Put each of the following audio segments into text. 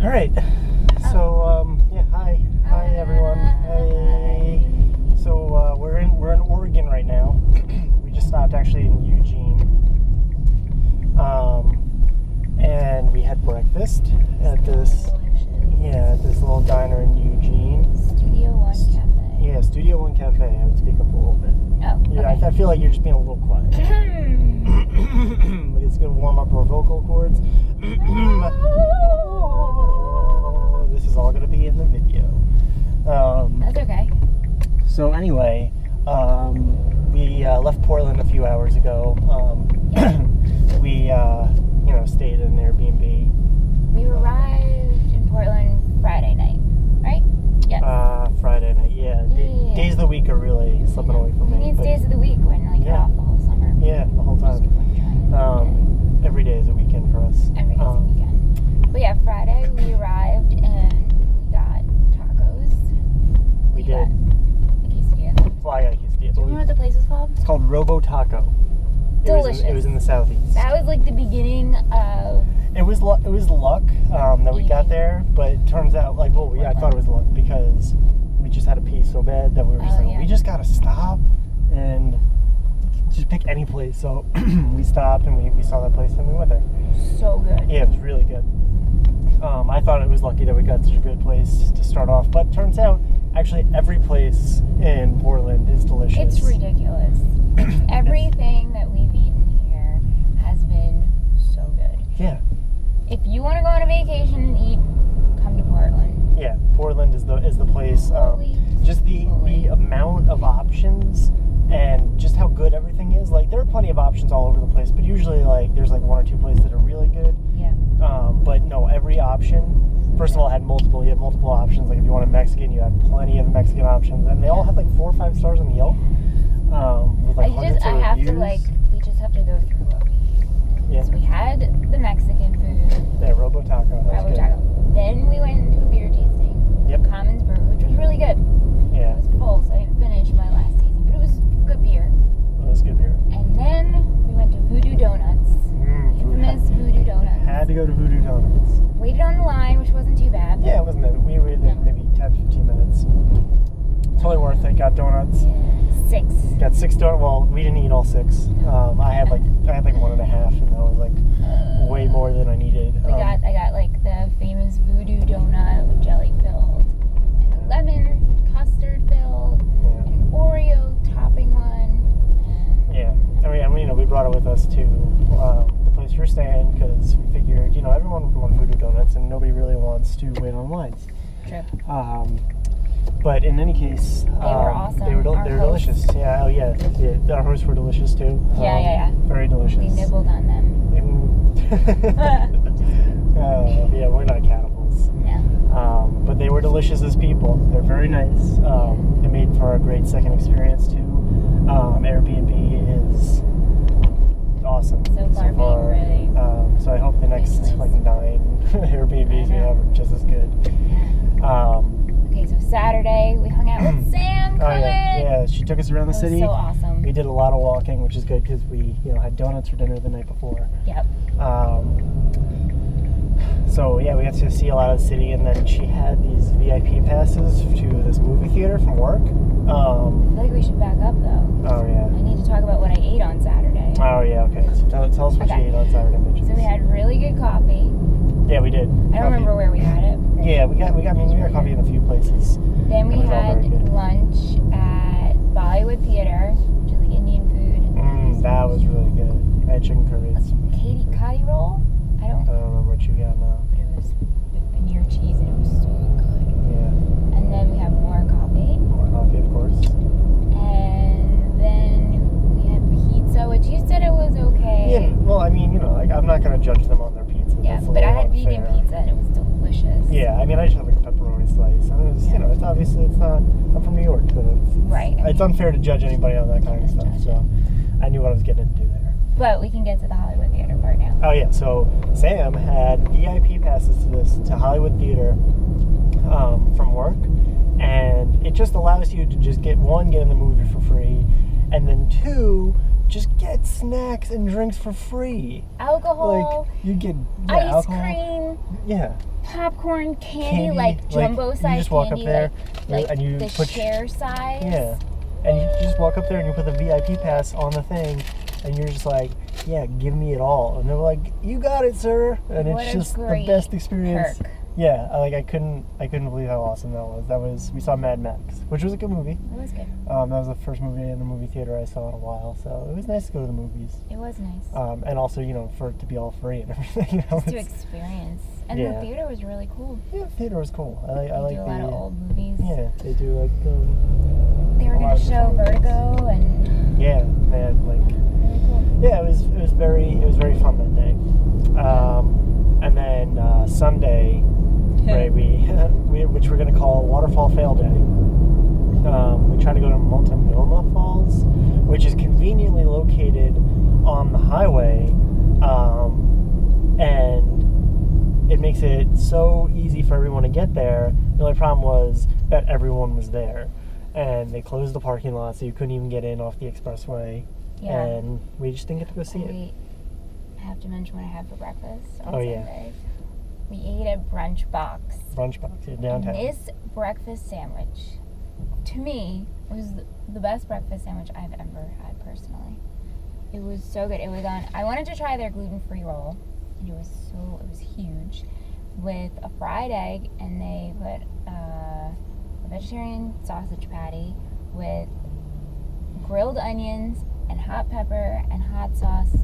All right. So yeah, hi everyone. Hey. So we're in Oregon right now. We just stopped actually in Eugene, and we had breakfast at this little diner in Eugene. Studio One Cafe. Yeah, Studio One Cafe. I would speak up a little bit. Oh. Yeah, Okay. I feel like you're just being a little quiet. It's gonna warm up our vocal cords. This is all gonna be in the video. That's okay. So anyway, we left Portland a few hours ago. We stayed in an Airbnb. We arrived in Portland Friday night, right? Yes. Friday night. Yeah. Yeah. Days of the week are really slipping away from me. It means but days of the week when you're off the whole summer. Yeah, the whole time. Every day is a weekend for us. Every day's a weekend. But yeah, Friday we arrived and we got tacos. We did. got a quesadilla. Well, I got a quesadilla. Do you remember what the place was called? It's called Robo Taco. Delicious. It was in the southeast. That was like the beginning of... It was luck that we got there, but it turns out, I thought it was luck because we just had to pee so bad that we were just we just gotta stop and just pick any place. So we stopped and we saw that place and we went there. So good. Yeah, it was really good. I thought it was lucky that we got such a good place to start off, but it turns out actually every place in Portland is delicious. It's ridiculous. Everything that we've eaten here has been so good. Yeah. If you want to go on a vacation and eat, come to Portland. Yeah, Portland is the place. Just the amount of options and just how good everything is. Like, there are plenty of options all over the place, but usually there's one or two places that are really good. Yeah. But no, every option. First of all, had multiple. You have multiple options. Like if you want a Mexican, you have plenty of Mexican options, and they all have 4 or 5 stars on the Yelp. With hundreds of reviews. We just have to go through what we eat. Yeah. So we had the Mexican food. Yeah, Robo Taco. That was good. Then we went to a beer tasting. Yep. Commons Brew, which was really good. Yeah. It was full, so I didn't finish my last tasting, but it was good beer. It was good beer. And then we went to Voodoo Donuts. Infamous Voodoo Donuts. Had to go to Voodoo Donuts. Waited on the line, which wasn't too bad. Yeah, it wasn't bad. We waited maybe 10-15 minutes. Totally worth it. Got donuts. 6. Got 6 donuts. Well, we didn't eat all 6. I had 1.5, and that was way more than I needed. I got the famous Voodoo Donut with jelly filled, and lemon custard filled, and an Oreo topping one. Yeah, and we brought it with us to the place you're staying because we figured everyone would want Voodoo Donuts and nobody really wants to wait on lines. True. But in any case, they were awesome. They were delicious. Yeah. Oh yeah. Our hosts were delicious too. Yeah. Very delicious. We nibbled on them. Yeah, we're not cannibals. Yeah. But they were delicious as people. They're very nice. They made for a great second experience too. Airbnb is awesome. So far. Really. So I hope the next 9 Airbnbs we have are just as good. Okay, so Saturday we hung out with Sam. Yeah, she took us around the city. So awesome. We did a lot of walking, which is good because we had donuts for dinner the night before. Yep. So yeah, we got to see a lot of the city, and then she had these VIP passes to this movie theater from work. I feel like we should back up though. Oh yeah. I need to talk about what I ate on Saturday. Oh yeah, okay. So tell us what you ate on Saturday, bitches. So we had really good coffee. Yeah, we did. I don't remember where we had it. Yeah, we got coffee in a few places. Then we had lunch at Bollywood Theater, which is like Indian food. That was really good. I had chicken curries. Kati roll? I don't remember what you got now. But it was with paneer cheese and it was so good. Yeah. And then we had more coffee. More coffee, of course. And then we had pizza, which you said it was okay. Yeah, well, I'm not going to judge them on their pizza. Yeah, but I had vegan pizza and it was delicious. Yeah, I just had a pepperoni slice. And it was, it's obviously, I'm from New York, so it's unfair to judge anybody on that kind of stuff. So I knew what I was getting into there. But we can get to the Hollywood Theater part now. Oh yeah, so Sam had VIP passes to Hollywood Theater from work, and it just allows you to just get in the movie for free, and then 2, just get snacks and drinks for free. Alcohol. Like, you get ice alcohol. cream. Yeah. Popcorn, candy, like jumbo size you just walk candy, up there, like and you the put share size. Yeah, and you just walk up there and you put the VIP pass on the thing, and you're just like, yeah, give me it all. And they're like, you got it, sir. And What it's a just the great best experience. perk. Yeah, I couldn't believe how awesome that was. We saw Mad Max, which was a good movie. It was good. That was the first movie in the movie theater I saw in a while, so it was nice to go to the movies. It was nice. And also, for it to be all free and everything. Just to experience. And the theater was really cool. Yeah, the theater was cool. I They like do a lot of old movies. Yeah, they do like They were going to show Vertigo and... Yeah, man, like... really cool. Yeah, it was very fun that day. And then Sunday, right, which we're gonna call Waterfall Fail Day. We tried to go to Multnomah Falls, which is conveniently located on the highway, and it makes it so easy for everyone to get there. The only problem was that everyone was there, and they closed the parking lot, so you couldn't even get in off the expressway. Yeah. And we just didn't get to go see it. I have to mention what I had for breakfast on Oh, Sunday. We ate at Brunch Box. Brunch Box, yeah, downtown. And this breakfast sandwich, to me, was the best breakfast sandwich I've ever had personally. It was so good. It was on. I wanted to try their gluten-free roll, and it was huge, with a fried egg, and they put a vegetarian sausage patty with grilled onions and hot pepper and hot sauce,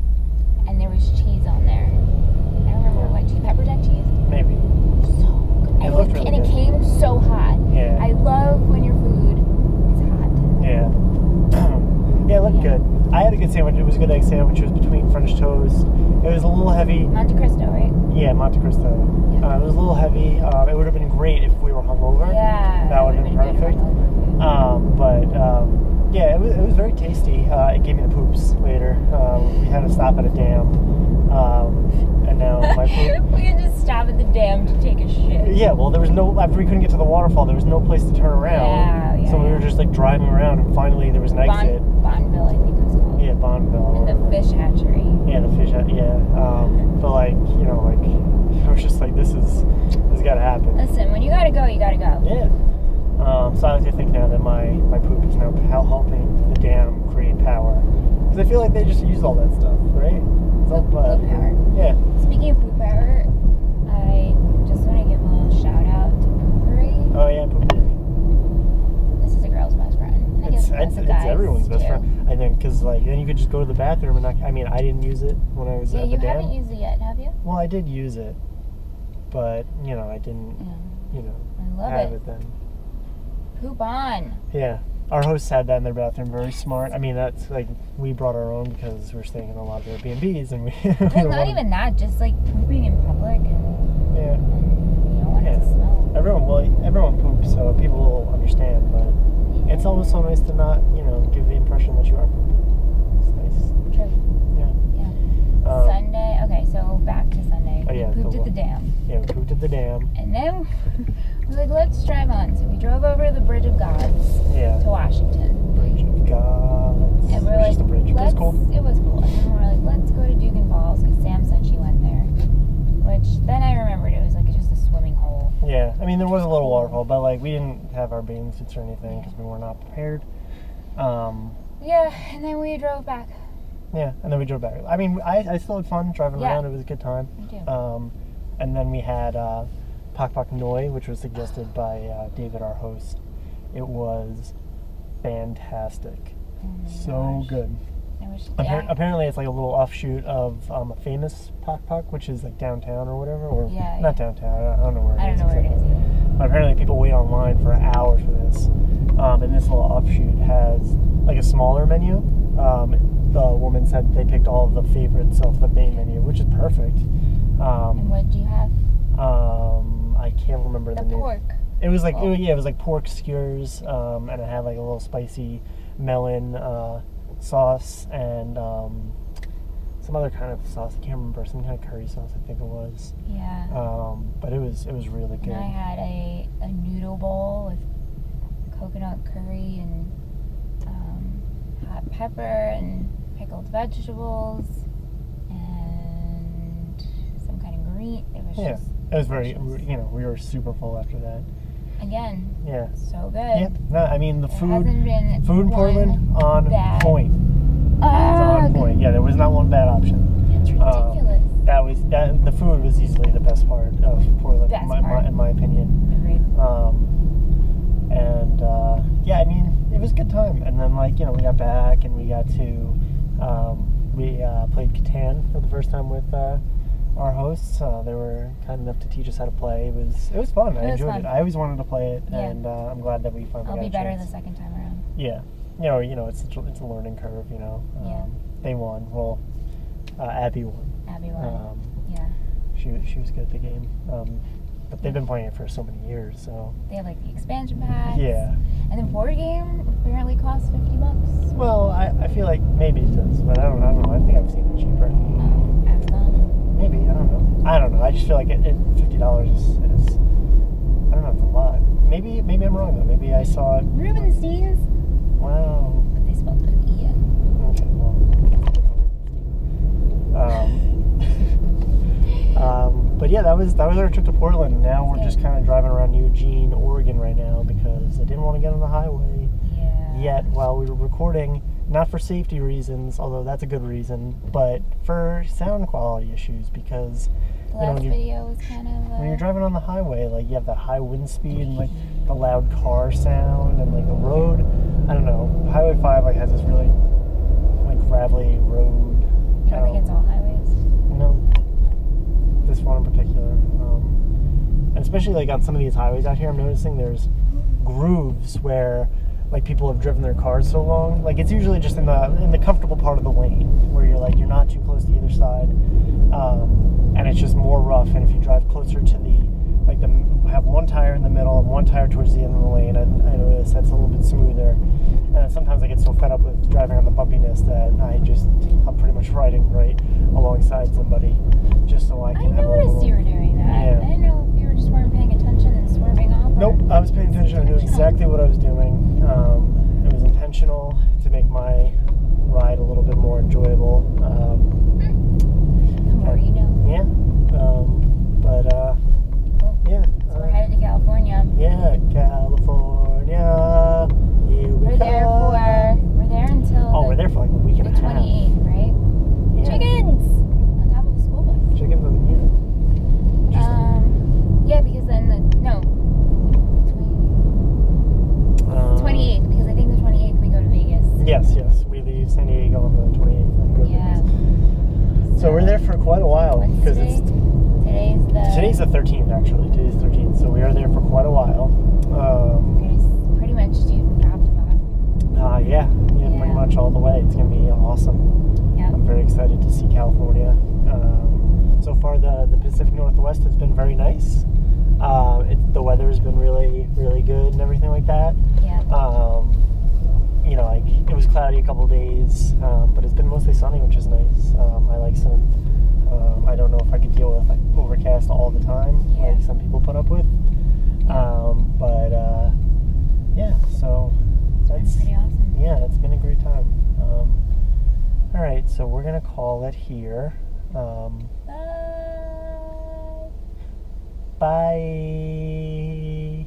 and there was cheese on there. I don't remember what cheese, pepper jack cheese? Maybe. So good. It looked really and good. it came so hot. Yeah. I love when your food is hot. Yeah. Yeah, it looked good. I had a good sandwich. It was a good egg sandwich. It was between French toast. It was a little heavy. Monte Cristo, right? Yeah, Monte Cristo. Yeah. It was a little heavy. It would have been great if we were hungover. Yeah. That would have been perfect. Yeah, it was very tasty. It gave me the poops later. We had to stop at a dam. And now my poop... We could just stop at the dam to take a shit. Yeah, well, there was no... After we couldn't get to the waterfall, there was no place to turn around. Yeah, so we were just, like, driving around, and finally there was an exit. Bonneville, I think it was called. Yeah, Bonneville. And the fish hatchery. Yeah, the fish hatchery, yeah. But, like, I was just like, this gotta happen. Listen, when you gotta go, you gotta go. Yeah. So I like to think now that my poop is now helping the dam create power. Because I feel like they just use all that stuff, right? Poop power. Yeah. Speaking of poop power, I just want to give a little shout out to Poopery. Oh yeah, Poopery. This is a girl's best friend. I guess It's everyone's best friend, I think, because then you could just go to the bathroom and I didn't use it when I was at the dam. You haven't used it yet, have you? Well, I did use it, but I didn't, I love have it. it then. Poop on. Yeah. Our hosts had that in their bathroom. Very smart. I mean, that's like, we brought our own because we're staying in a lot of Airbnbs and we... Well, not even that, just like pooping in public and yeah. You don't want it to smell. Everyone poops, so people will understand, but it's always so nice to not, give the impression that you are pooping. It's nice. True. Yeah. Sunday, okay, so back to Sunday. Oh, yeah, We pooped at the dam. Yeah, we pooped at the dam. And then we were like, let's drive on. So we drove over the Bridge of Gods to Washington. Bridge of Gods. And we were It's like, just a bridge. It was cool. It was cool. And then we were like, let's go to Dugan Falls because Sam said she went there. Which then I remembered it was like just a swimming hole. Yeah, I mean, there was a little waterfall, but like we didn't have our bathing suits or anything because we were not prepared. Yeah, and then we drove back. Yeah, and then we drove back. I mean, I still had fun driving around. It was a good time. Me too. And then we had Pak Pak Noi, which was suggested by David, our host. It was fantastic. So good. Apparently, it's like a little offshoot of a famous Pak Pak, which is like downtown or whatever. Or not downtown. I don't know where it is. I don't know where it is either. But apparently, people wait online for hours for this. And this little offshoot has like a smaller menu. The woman said they picked all of the favorites of the main menu, which is perfect. And what do you have? I can't remember the name. Pork. It was like it was like pork skewers, and it had like a little spicy melon sauce and some other kind of sauce. I can't remember, some kind of curry sauce, I think it was. Yeah. But it was really good. And I had a noodle bowl with coconut curry and hot pepper and pickled vegetables and some kind of green. It was Yeah. just It was very, delicious. we were super full after that. Again, Yeah. so good. Yeah. No, I mean, the There food hasn't been in Portland, on bad. point. It's on point. Yeah, there was not one bad option. It's ridiculous. The food was easily the best part of Portland, Best part. in my opinion. Agreed. Yeah, I mean, it was a good time. And then, like, we got back and we got to, we played Catan for the first time with our hosts. They were kind enough to teach us how to play. It was fun. I enjoyed it. I always wanted to play it, Yeah. and I'm glad that we finally I'll got be a better chance. the second time around. Yeah. It's a learning curve, Yeah. They won. Well, Abby won. Abby won. Yeah. She was good at the game. But they've been playing it for so many years, so. They have like the expansion packs. Yeah. And the board game apparently costs $50. Well, I feel like maybe it does, but I don't know. I think I've seen it cheaper. Amazon. Maybe, I don't know. I just feel like $50 is I don't know, it's a lot. Maybe I'm wrong though. Maybe I saw it. Rubenstein's. Wow. But they spelled it with E-N. Okay, well. But yeah, that was our trip to Portland. Now we're just kind of driving around Eugene, Oregon right now because I didn't want to get on the highway yet while we were recording. Not for safety reasons, although that's a good reason, but for sound quality issues because The last video was kind of when you're driving on the highway, like you have that high wind speed and like the loud car sound and like the road. I don't know. Highway 5 like has this really like gravelly road. I don't think it's all highways. No. This one in particular. And especially like on some of these highways out here, I'm noticing there's grooves where like people have driven their cars so long. Like it's usually just in the comfortable part of the lane where you're not too close to either side. And it's just more rough. And if you drive closer to have one tire in the middle and one tire towards the end of the lane, I notice that's a little bit smoother. And sometimes I get so fed up with driving on the bumpiness that I'm pretty much riding right alongside somebody just so I can have a little. I noticed you were doing that. Yeah. I didn't know if you were just weren't paying attention and swerving off. Nope, I was paying attention. I knew exactly what I was doing. It was intentional to make my ride a little bit more enjoyable. The more you know. Yeah. Cool. Yeah. So we're headed to California. Yeah, California. Here we We're there until we're there for like a week and a the half. 28th, right? Yeah. Chickens on top of a school bus. Chickens on, Yeah, because then the 28th, because I think the 28th we go to Vegas. Yes. We leave San Diego on the 28th. And go to Yeah. Vegas. So we're there for quite a while What's because today? today's the 13th actually. Today's the 13th, so we are there for quite a while. We're gonna pretty much do top to bottom. Yeah, pretty much all the way. It's gonna be awesome. Yeah. I'm very excited to see California. So far, the Pacific Northwest has been very nice. The weather's been really, really good and everything like that. Yeah. Like it was cloudy a couple of days, but it's been mostly sunny, which is nice. I like sun. I don't know if I could deal with like overcast all the time, like some people put up with. So that's pretty awesome. Yeah, it's been a great time. All right, so we're gonna call it here. Bye.